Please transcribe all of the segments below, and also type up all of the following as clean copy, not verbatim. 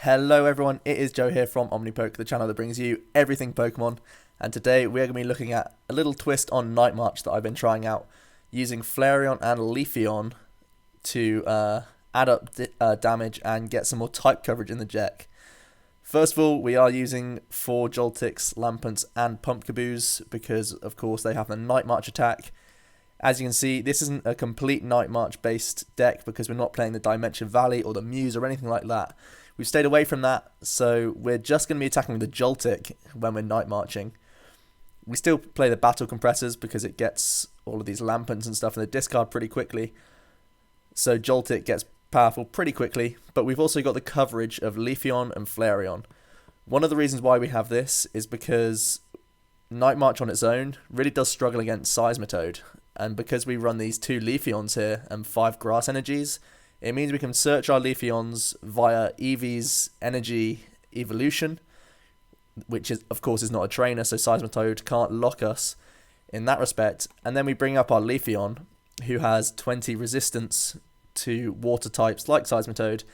Hello everyone, it is Joe here from OmniPoke, the channel that brings you everything Pokemon, and today we're going to be looking at a little twist on Nightmarch that I've been trying out, using Flareon and Leafeon to add up damage and get some more type coverage in the deck. First of all, we are using 4 Joltix, Lampents and Pumpkaboos because of course they have the Nightmarch attack. As you can see, this isn't a complete Nightmarch based deck because we're not playing the Dimension Valley or the Muse or anything like that. We've stayed away from that, so we're just going to be attacking with the Joltik when we're night marching. We still play the Battle Compressors because it gets all of these Lampents and stuff in the discard pretty quickly. So Joltik gets powerful pretty quickly, but we've also got the coverage of Leafeon and Flareon. One of the reasons why we have this is because Nightmarch on its own really does struggle against Sesmitoad, and because we run these 2 Leafeons here and 5 Grass Energies, it means we can search our Leafeons via Eevee's Energy Evolution, which is, of course, is not a trainer, so Sesmitoad can't lock us in that respect. And then we bring up our Leafeon, who has 20 resistance to water types like Sesmitoad,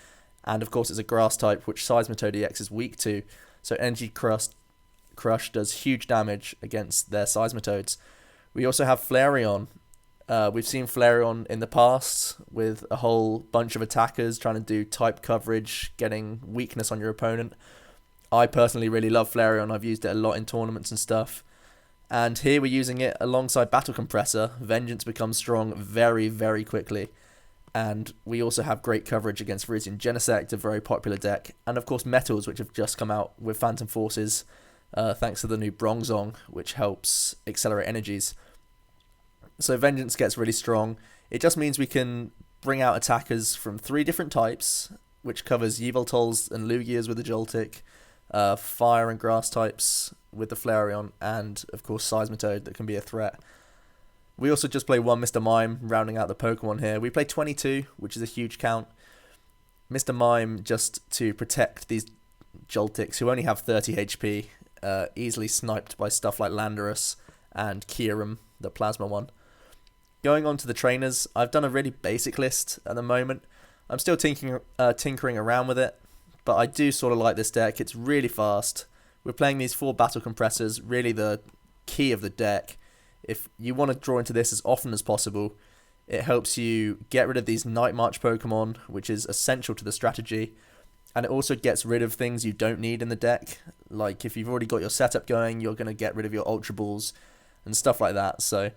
and of course it's a grass type, which Sesmitoad EX is weak to, so Energy Crush does huge damage against their Sesmitoads. We also have Flareon. We've seen Flareon in the past with a whole bunch of attackers trying to do type coverage, getting weakness on your opponent. I personally really love Flareon. I've used it a lot in tournaments and stuff. And here we're using it alongside Battle Compressor. Vengeance becomes strong very, very quickly. And we also have great coverage against Virizion Genesect, a very popular deck. And of course Metals, which have just come out with Phantom Forces, thanks to the new Bronzong, which helps accelerate energies. So Vengeance gets really strong. It just means we can bring out attackers from 3 different types, which covers Yveltals and Lugias with the Joltik, Fire and Grass types with the Flareon, and of course Sesmitoad that can be a threat. We also just play 1 Mr. Mime, rounding out the Pokemon here. We play 22, which is a huge count. Mr. Mime just to protect these Joltiks, who only have 30 HP, easily sniped by stuff like Landorus and Kyurem, the Plasma one. Going on to the trainers, I've done a really basic list at the moment. I'm still tinkering around with it, but I do sort of like this deck. It's really fast. We're playing these 4 Battle Compressors, really the key of the deck. If you want to draw into this as often as possible, it helps you get rid of these Nightmarch Pokemon, which is essential to the strategy, and it also gets rid of things you don't need in the deck. Like if you've already got your setup going, you're going to get rid of your Ultra Balls and stuff like that. So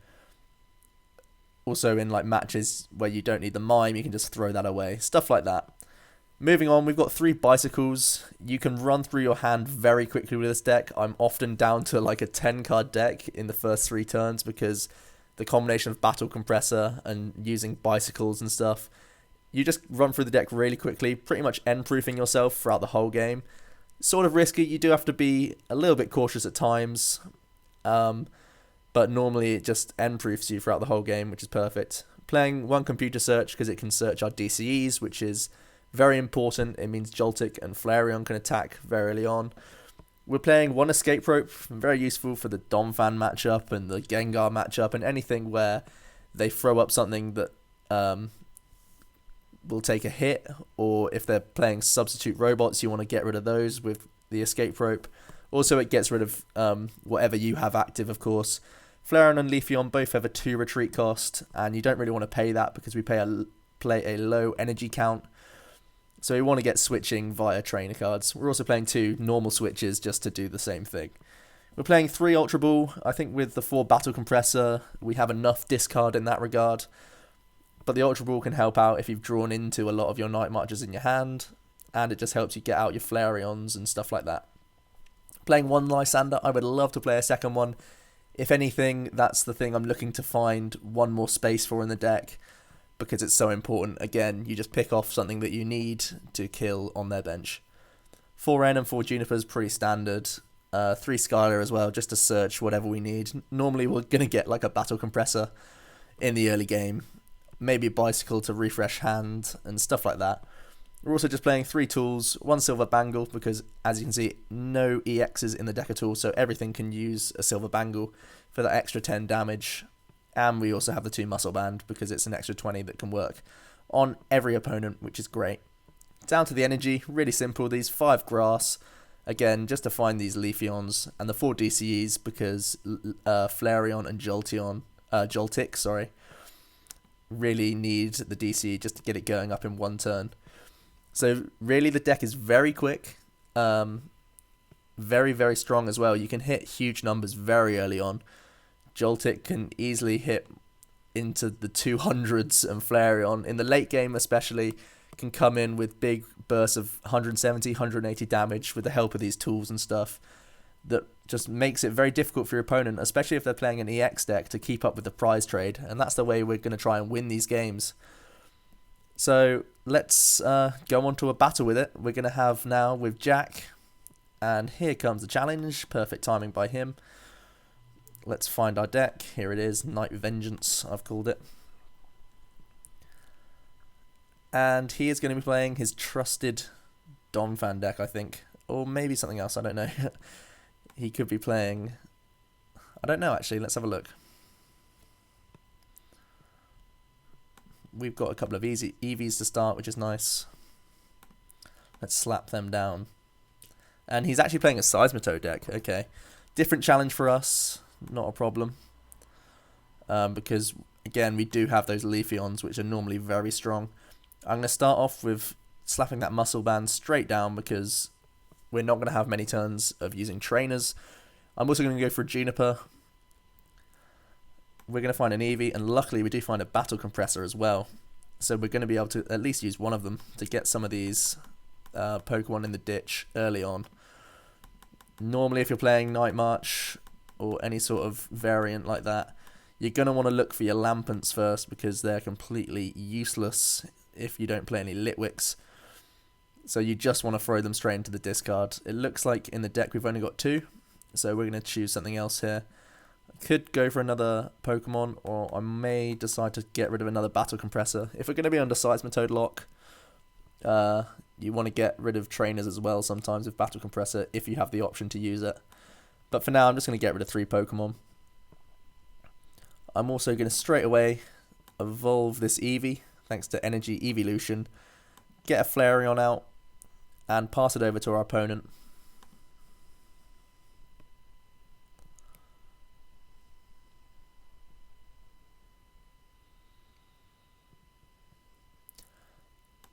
also in like matches where you don't need the Mime, you can just throw that away, stuff like that. Moving on, we've got 3 Bicycles. You can run through your hand very quickly with this deck. I'm often down to like a 10 card deck in the first 3 turns because the combination of Battle Compressor and using Bicycles and stuff, you just run through the deck really quickly, pretty much end-proofing yourself throughout the whole game. Sort of risky, you do have to be a little bit cautious at times, but normally it just end-proofs you throughout the whole game, which is perfect. Playing 1 Computer Search because it can search our DCEs, which is very important. It means Joltik and Flareon can attack very early on. We're playing 1 Escape Rope, very useful for the Donphan matchup and the Gengar matchup and anything where they throw up something that will take a hit, or if they're playing substitute robots, you want to get rid of those with the Escape Rope. Also, it gets rid of whatever you have active, of course. Flareon and Leafeon both have a 2 retreat cost, and you don't really want to pay that because we play a low energy count. So we want to get switching via trainer cards. We're also playing 2 normal switches just to do the same thing. We're playing 3 Ultra Ball. I think with the 4 Battle Compressor, we have enough discard in that regard. But the Ultra Ball can help out if you've drawn into a lot of your Nightmarches in your hand, and it just helps you get out your Flareons and stuff like that. Playing 1 Lysander, I would love to play a second one. If anything, that's the thing I'm looking to find 1 more space for in the deck, because it's so important. Again, you just pick off something that you need to kill on their bench. 4 N and 4 Junipers, pretty standard. 3 Skylar as well, just to search whatever we need. Normally we're going to get like a Battle Compressor in the early game. Maybe a Bicycle to refresh hand and stuff like that. We're also just playing 3 tools, 1 Silver Bangle, because as you can see, no EXs in the deck at all, so everything can use a Silver Bangle for that extra 10 damage. And we also have the 2 Muscle Band, because it's an extra 20 that can work on every opponent, which is great. Down to the energy, really simple. These 5 grass, again, just to find these Leafeons, and the 4 DCEs because Flareon and Joltik, sorry, really need the DCE just to get it going up in one turn. So really the deck is very quick, very, very strong as well. You can hit huge numbers very early on. Joltik can easily hit into the 200s, and Flareon, in the late game especially, can come in with big bursts of 170, 180 damage with the help of these tools and stuff. That just makes it very difficult for your opponent, especially if they're playing an EX deck, to keep up with the prize trade, and that's the way we're going to try and win these games. So let's go on to a battle with it. We're going to have now with Jack, and here comes the challenge. Perfect timing by him. Let's find our deck. Here it is, Night Vengeance, I've called it. And he is going to be playing his trusted Donphan deck, I think. Or maybe something else, I don't know. He could be playing... I don't know, actually. Let's have a look. We've got a couple of easy Eevees to start, which is nice. Let's slap them down. And he's actually playing a Sesmitoad deck. Okay. Different challenge for us. Not a problem. Because, again, we do have those Leafeons, which are normally very strong. I'm going to start off with slapping that muscle band straight down because we're not going to have many turns of using trainers. I'm also going to go for a Juniper. We're going to find an Eevee, and luckily we do find a Battle Compressor as well. So we're going to be able to at least use one of them to get some of these Pokemon in the ditch early on. Normally if you're playing Nightmarch or any sort of variant like that, you're going to want to look for your Lampents first because they're completely useless if you don't play any Litwicks. So you just want to throw them straight into the discard. It looks like in the deck we've only got 2, so we're going to choose something else here. I could go for another Pokemon, or I may decide to get rid of another Battle Compressor. If we're going to be under Sesmitoad lock, you want to get rid of trainers as well sometimes with Battle Compressor if you have the option to use it. But for now I'm just going to get rid of 3 Pokemon. I'm also going to straight away evolve this Eevee, thanks to Energy Eeveelution, get a Flareon out, and pass it over to our opponent.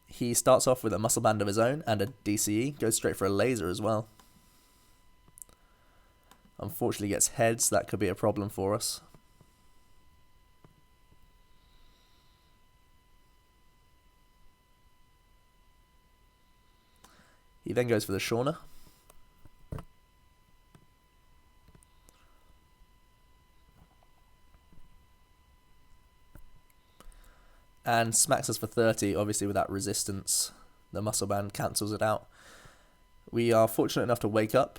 He starts off with a Muscle Band of his own and a DCE, goes straight for a Laser as well. Unfortunately gets heads, that could be a problem for us. He then goes for the Shauna. And smacks us for 30, obviously with that resistance. The Muscle Band cancels it out. We are fortunate enough to wake up.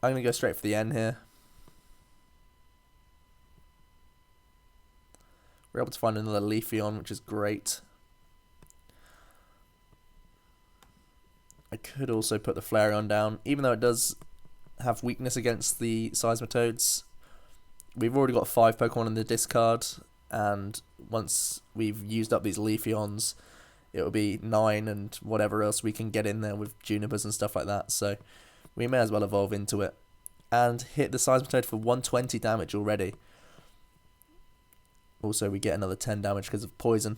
I'm going to go straight for the N here. We're able to find another Leafeon, which is great. I could also put the Flareon down, even though it does have weakness against the Sesmitoads. We've already got 5 Pokemon in the discard, and once we've used up these Leafeons, it will be 9 and whatever else we can get in there with Junipers and stuff like that. So we may as well evolve into it and hit the Sesmitoad for 120 damage already. Also, we get another 10 damage because of poison.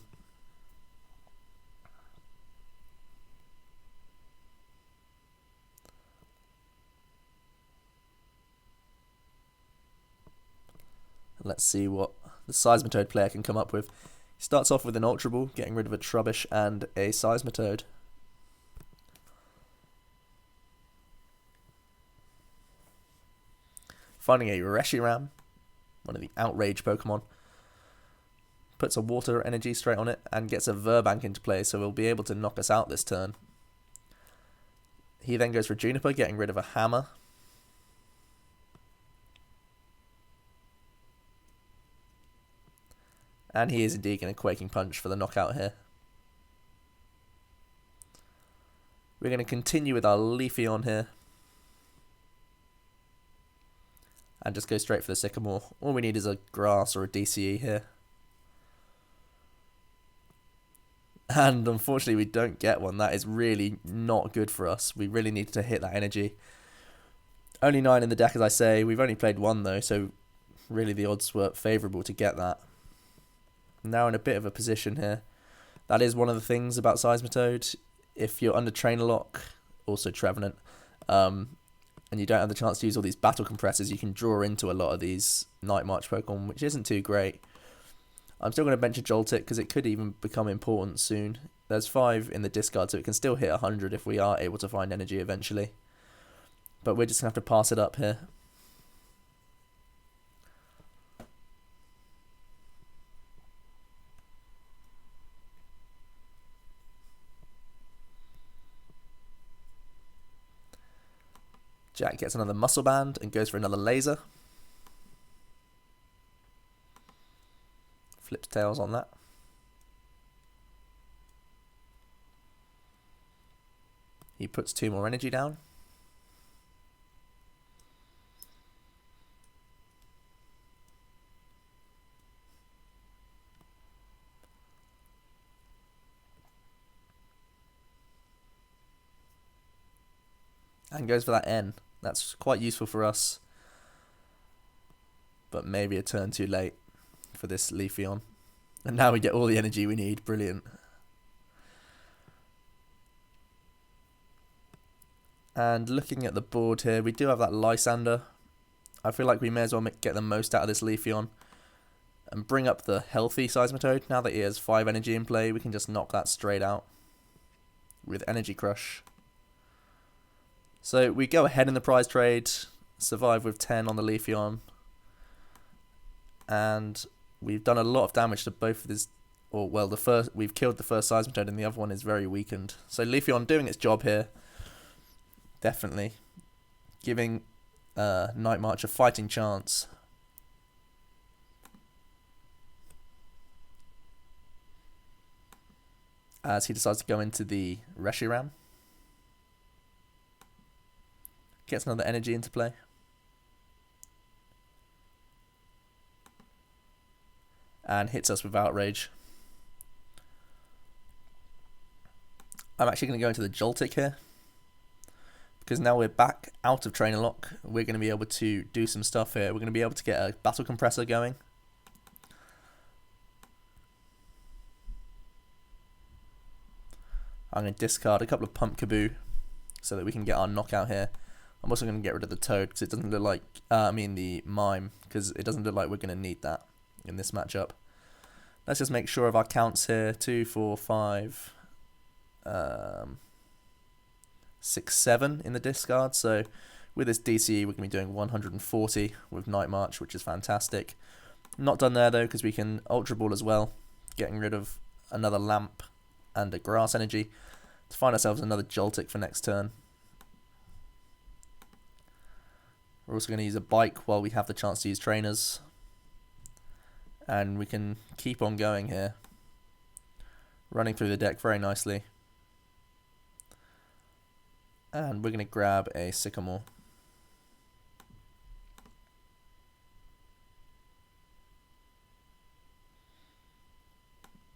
Let's see what the Sesmitoad player can come up with. He starts off with an Ultra Ball, getting rid of a Trubbish and a Sesmitoad. Finding a Reshiram, one of the Outrage Pokemon. Puts a Water Energy straight on it and gets a Verbank into play, so he'll be able to knock us out this turn. He then goes for Juniper, getting rid of a Hammer. And he is indeed going to Quaking Punch for the knockout here. We're going to continue with our Leafeon here. And just go straight for the Sycamore. All we need is a Grass or a DCE here. And unfortunately we don't get one. That is really not good for us. We really need to hit that energy. Only 9 in the deck, as I say. We've only played 1 though, so really the odds were favourable to get that. Now in a bit of a position here. That is one of the things about Sesmitoad. If you're under Trainer Lock, also Trevenant, and you don't have the chance to use all these battle compressors, you can draw into a lot of these Nightmarch Pokemon, which isn't too great. I'm still going to bench a Joltik because it could even become important soon. There's 5 in the discard, so it can still hit 100 if we are able to find energy eventually. But we're just going to have to pass it up here. Jack gets another Muscle Band and goes for another Laser. Flips tails on that. He puts 2 more energy down. And goes for that N. That's quite useful for us. But maybe a turn too late for this Leafeon. And now we get all the energy we need. Brilliant. And looking at the board here, we do have that Lysander. I feel like we may as well get the most out of this Leafeon and bring up the healthy Sesmitoad. Now that he has 5 energy in play, we can just knock that straight out with Energy Crush. So we go ahead in the prize trade, survive with 10 on the Leafeon, and we've done a lot of damage to both of these. Or well, we've killed the first Sesmitoad, and the other one is very weakened. So Leafeon doing its job here, definitely giving Nightmarch a fighting chance. As he decides to go into the Reshiram. Gets another energy into play. And hits us with Outrage. I'm actually going to go into the Joltik here. Because now we're back out of Trainer Lock. We're going to be able to do some stuff here. We're going to be able to get a Battle Compressor going. I'm going to discard a couple of Pump Kaboo so that we can get our knockout here. I'm also going to get rid of the Toad because it doesn't look like, the Mime, because it doesn't look like we're going to need that in this matchup. Let's just make sure of our counts here. 2, 4, 5, 6, 7 in the discard. So with this DCE, we're going to be doing 140 with Nightmarch, which is fantastic. Not done there though, because we can Ultra Ball as well, getting rid of another Lamp and a Grass Energy to find ourselves another Joltik for next turn. We're also going to use a Bike while we have the chance to use Trainers. And we can keep on going here. Running through the deck very nicely. And we're going to grab a Sycamore.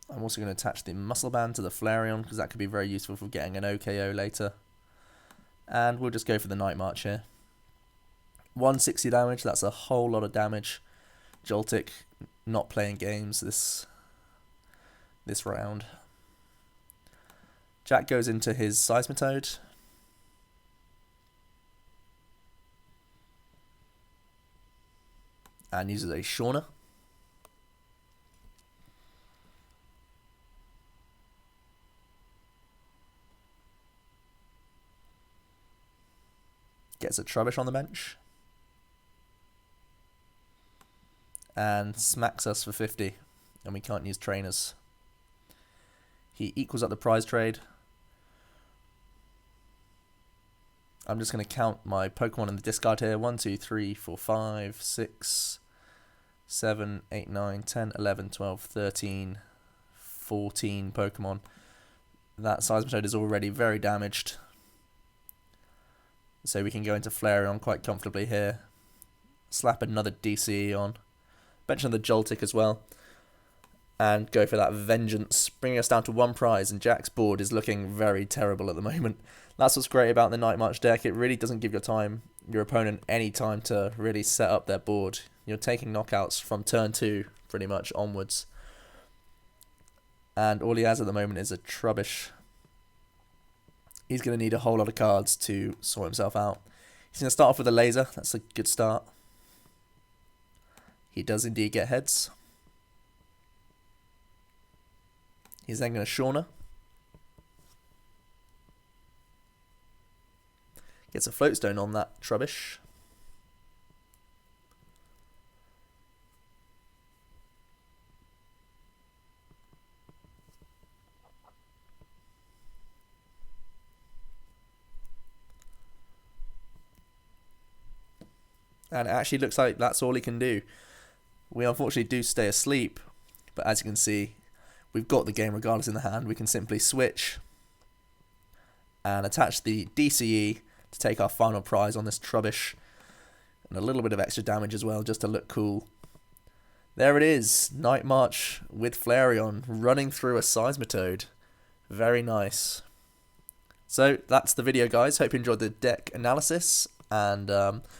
I'm also going to attach the Muscle Band to the Flareon because that could be very useful for getting an OKO later. And we'll just go for the Nightmarch here. 160 damage, that's a whole lot of damage. Joltik not playing games this round. Jack goes into his Sesmitoad. And uses a Shauna. Gets a Trubbish on the bench. And smacks us for 50. And we can't use Trainers. He equals up the prize trade. I'm just going to count my Pokemon in the discard here. 1, 2, 3, 4, 5, 6, 7, 8, 9, 10, 11, 12, 13, 14 Pokemon. That Sesmitoad is already very damaged. So we can go into Flareon quite comfortably here. Slap another DCE on. Bench another Joltik as well. and go for that vengeance, bringing us down to 1 prize, and Jack's board is looking very terrible at the moment. That's what's great about the Nightmarch deck. It really doesn't give your opponent any time to really set up their board. You're taking knockouts from turn 2 pretty much onwards. And all he has at the moment is a Trubbish. He's going to need a whole lot of cards to sort himself out. He's going to start off with a laser. That's a good start. He does indeed get heads. He's then going to Shauna. Gets a floatstone on that Trubbish. And it actually looks like that's all he can do. We unfortunately do stay asleep, but as you can see, we've got the game regardless in the hand. We can simply switch and attach the DCE to take our final prize on this Trubbish, and a little bit of extra damage as well, just to look cool. There it is, Nightmarch with Flareon running through a Sesmitoad. Very nice. So that's the video, guys. Hope you enjoyed the deck analysis and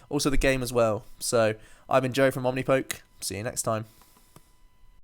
also the game as well. So I've been Joe from OmniPoke. See you next time.